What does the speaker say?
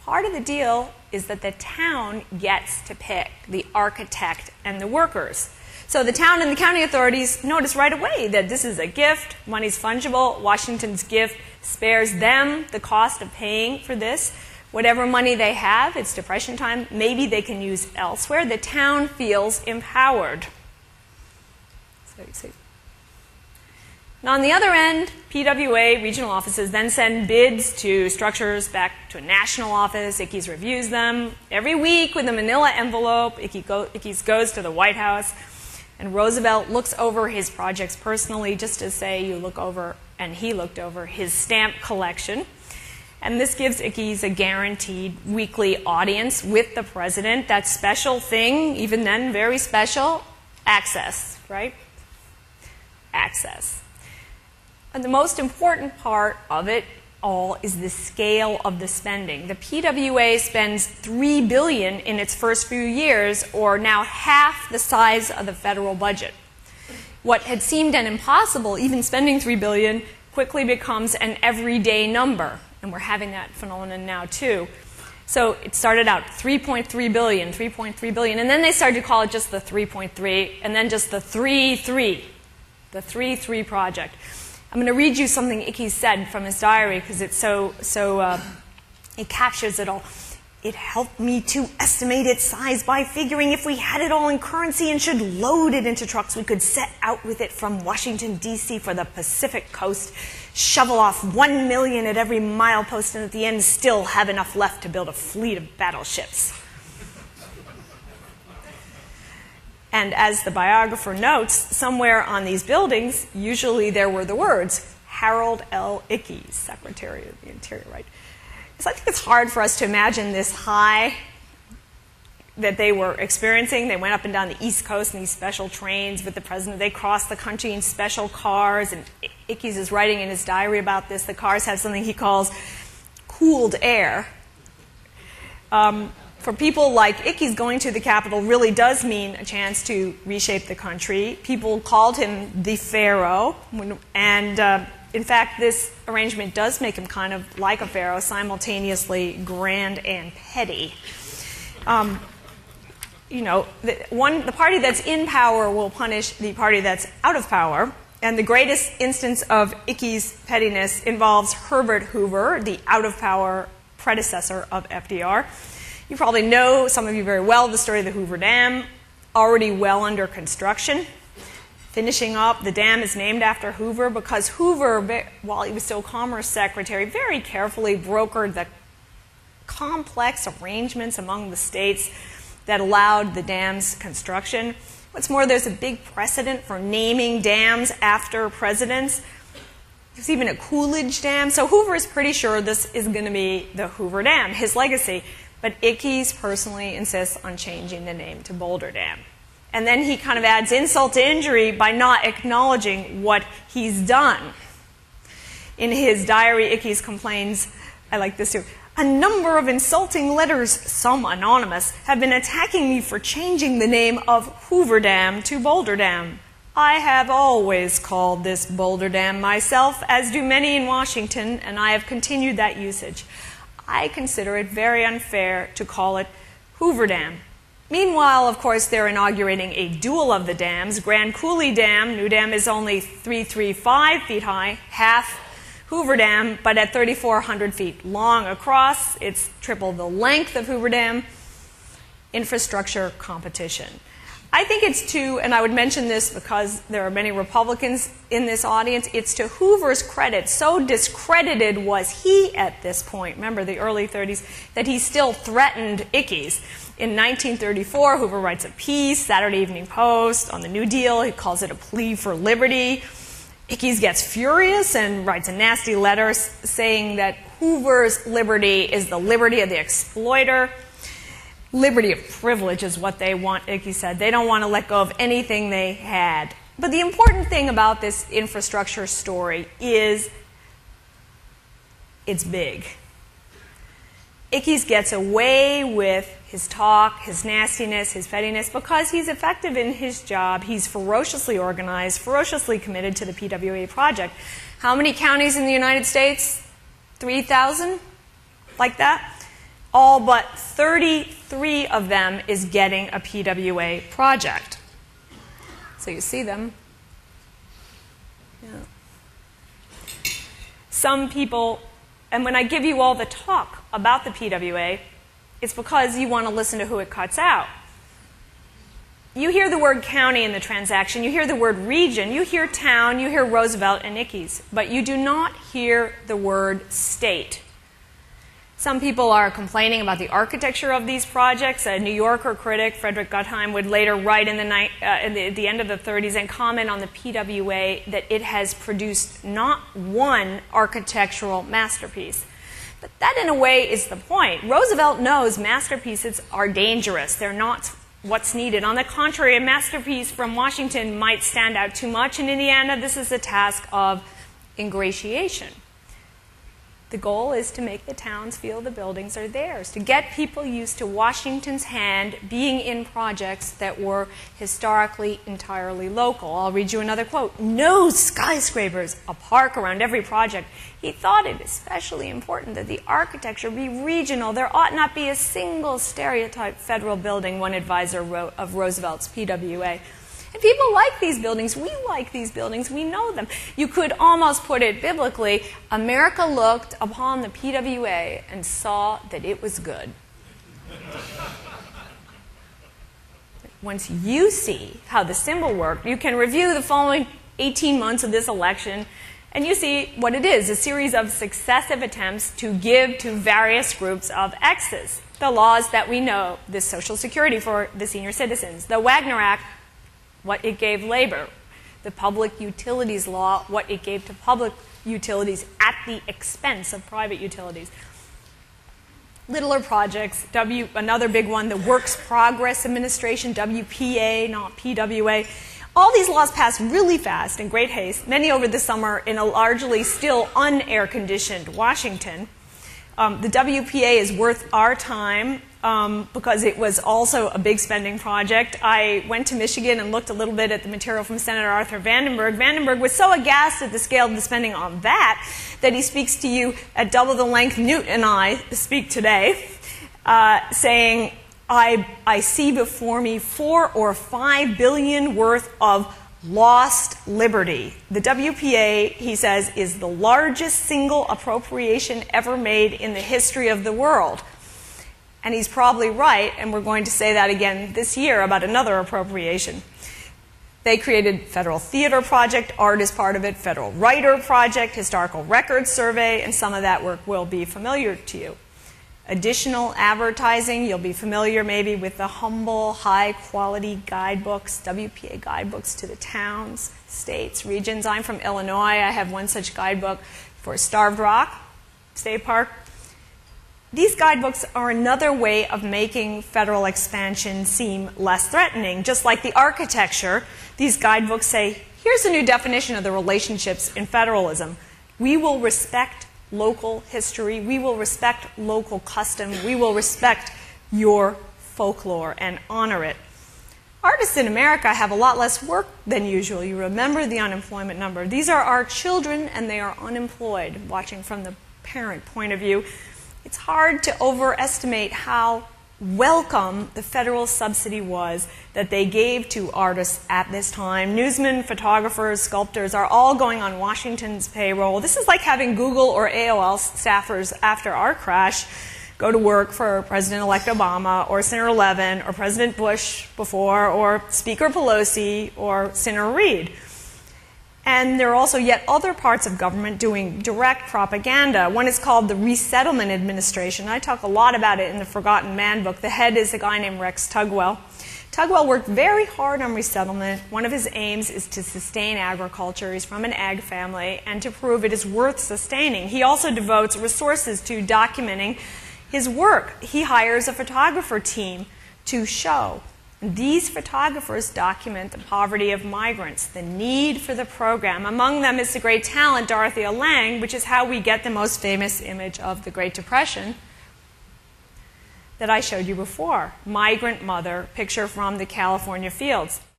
Part of the deal is that the town gets to pick the architect and the workers. So the town and the county authorities notice right away that this is a gift, money's fungible, Washington's gift spares them the cost of paying for this. Whatever money they have, it's Depression time, maybe they can use elsewhere. The town feels empowered. Now on the other end, PWA regional offices then send bids to structures back to a national office. Ickes reviews them. Every week with a manila envelope, Ickes goes to the White House, and Roosevelt looks over his projects personally, just to say you look over, and he looked over his stamp collection. And this gives Ickes a guaranteed weekly audience with the president. That special thing, even then very special, access, right? Access. And the most important part of it all is the scale of the spending. The PWA spends $3 billion in its first few years, or now half the size of the federal budget. What had seemed an impossible, even spending $3 billion, quickly becomes an everyday number. And we're having that phenomenon now too. So it started out 3.3 billion, 3.3 billion, and then they started to call it just the 3.3, and then just the 3.3, the 3.3 project. I'm going to read you something Ickes said from his diary because it's it captures it all. It helped me to estimate its size by figuring if we had it all in currency and should load it into trucks, we could set out with it from Washington, D.C. for the Pacific coast, shovel off 1 million at every milepost, and at the end still have enough left to build a fleet of battleships. And as the biographer notes, somewhere on these buildings, usually there were the words, Harold L. Ickes, Secretary of the Interior, right? So I think it's hard for us to imagine this high that they were experiencing. They went up and down the East Coast in these special trains with the president. They crossed the country in special cars, and Ickes is writing in his diary about this. The cars have something he calls cooled air. For people like Ickes, going to the Capitol really does mean a chance to reshape the country. People called him the Pharaoh, and in fact, this arrangement does make him kind of like a pharaoh, simultaneously grand and petty. The party that's in power will punish the party that's out of power. And the greatest instance of Ickes' pettiness involves Herbert Hoover, the out-of-power predecessor of FDR. You probably know, some of you very well, the story of the Hoover Dam, already well under construction. Finishing up, the dam is named after Hoover because Hoover, while he was still Commerce Secretary, very carefully brokered the complex arrangements among the states that allowed the dam's construction. What's more, there's a big precedent for naming dams after presidents. There's even a Coolidge Dam. So Hoover is pretty sure this is going to be the Hoover Dam, his legacy. But Ickes personally insists on changing the name to Boulder Dam. And then he kind of adds insult to injury by not acknowledging what he's done. In his diary, Ickes complains, I like this too, a number of insulting letters, some anonymous, have been attacking me for changing the name of Hoover Dam to Boulder Dam. I have always called this Boulder Dam myself, as do many in Washington, and I have continued that usage. I consider it very unfair to call it Hoover Dam. Meanwhile, of course, they're inaugurating a duel of the dams. Grand Coulee Dam, new dam, is only 335 feet high, half Hoover Dam, but at 3,400 feet long across. It's triple the length of Hoover Dam. Infrastructure competition. I think it's to, and I would mention this because there are many Republicans in this audience, it's to Hoover's credit, so discredited was he at this point, remember the early 30s, that he still threatened Ickes. In 1934, Hoover writes a piece, Saturday Evening Post, on the New Deal. He calls it a plea for liberty. Ickes gets furious and writes a nasty letter saying that Hoover's liberty is the liberty of the exploiter. Liberty of privilege is what they want, Ickes said. They don't want to let go of anything they had. But the important thing about this infrastructure story is it's big. Ickes gets away with his talk, his nastiness, his pettiness, because he's effective in his job. He's ferociously organized, ferociously committed to the PWA project. How many counties in the United States? 3,000? Like that? all but 33 of them is getting a PWA project. So you see them. Yeah. Some people, and when I give you all the talk about the PWA, it's because you want to listen to who it cuts out. You hear the word county in the transaction, you hear the word region, you hear town, you hear Roosevelt and Ickes, but you do not hear the word state. Some people are complaining about the architecture of these projects. A New Yorker critic, Frederick Guttheim, would later write in the end of the 30s and comment on the PWA that it has produced not one architectural masterpiece. But that, in a way, is the point. Roosevelt knows masterpieces are dangerous. They're not what's needed. On the contrary, a masterpiece from Washington might stand out too much, and in Indiana, this is a task of ingratiation. The goal is to make the towns feel the buildings are theirs, to get people used to Washington's hand being in projects that were historically entirely local. I'll read you another quote. No skyscrapers, a park around every project. He thought it especially important that the architecture be regional. There ought not be a single stereotype federal building, one advisor wrote of Roosevelt's PWA. And people like these buildings. We like these buildings. We know them. You could almost put it biblically, America looked upon the PWA and saw that it was good. Once you see how the symbol worked, you can review the following 18 months of this election, and you see what it is, a series of successive attempts to give to various groups of X's. The laws that we know, the Social Security for the senior citizens, the Wagner Act, what it gave labor, the Public Utilities Law, what it gave to public utilities at the expense of private utilities. Littler projects, another big one, the Works Progress Administration, WPA, not PWA. All these laws passed really fast, in great haste, many over the summer in a largely still un-air-conditioned Washington. The WPA is worth our time because it was also a big spending project. I went to Michigan and looked a little bit at the material from Senator Arthur Vandenberg. Vandenberg was so aghast at the scale of the spending on that he speaks to you at double the length Newt and I speak today, saying, I see before me 4 or 5 billion worth of lost liberty. The WPA, he says, is the largest single appropriation ever made in the history of the world. And he's probably right, and we're going to say that again this year about another appropriation. They created Federal Theater Project, art is part of it, Federal Writer Project, Historical Records Survey, and some of that work will be familiar to you. Additional advertising, you'll be familiar maybe with the humble, high-quality guidebooks, WPA guidebooks to the towns, states, regions. I'm from Illinois. I have one such guidebook for Starved Rock State Park. These guidebooks are another way of making federal expansion seem less threatening. Just like the architecture, these guidebooks say, here's a new definition of the relationships in federalism. We will respect local history, we will respect local custom, we will respect your folklore and honor it. Artists in America have a lot less work than usual. You remember the unemployment number. These are our children and they are unemployed, watching from the parent point of view. It's hard to overestimate how welcome the federal subsidy was that they gave to artists at this time. Newsmen, photographers, sculptors are all going on Washington's payroll. This is like having Google or AOL staffers after our crash go to work for President-elect Obama or Senator Levin or President Bush before or Speaker Pelosi or Senator Reid. And there are also yet other parts of government doing direct propaganda. One is called the Resettlement Administration. I talk a lot about it in the Forgotten Man book. The head is a guy named Rex Tugwell. Tugwell worked very hard on resettlement. One of his aims is to sustain agriculture. He's from an ag family, and to prove it is worth sustaining. He also devotes resources to documenting his work. He hires a photographer team to show. These photographers document the poverty of migrants, the need for the program. Among them is the great talent, Dorothea Lange, which is how we get the most famous image of the Great Depression that I showed you before. Migrant mother, picture from the California fields.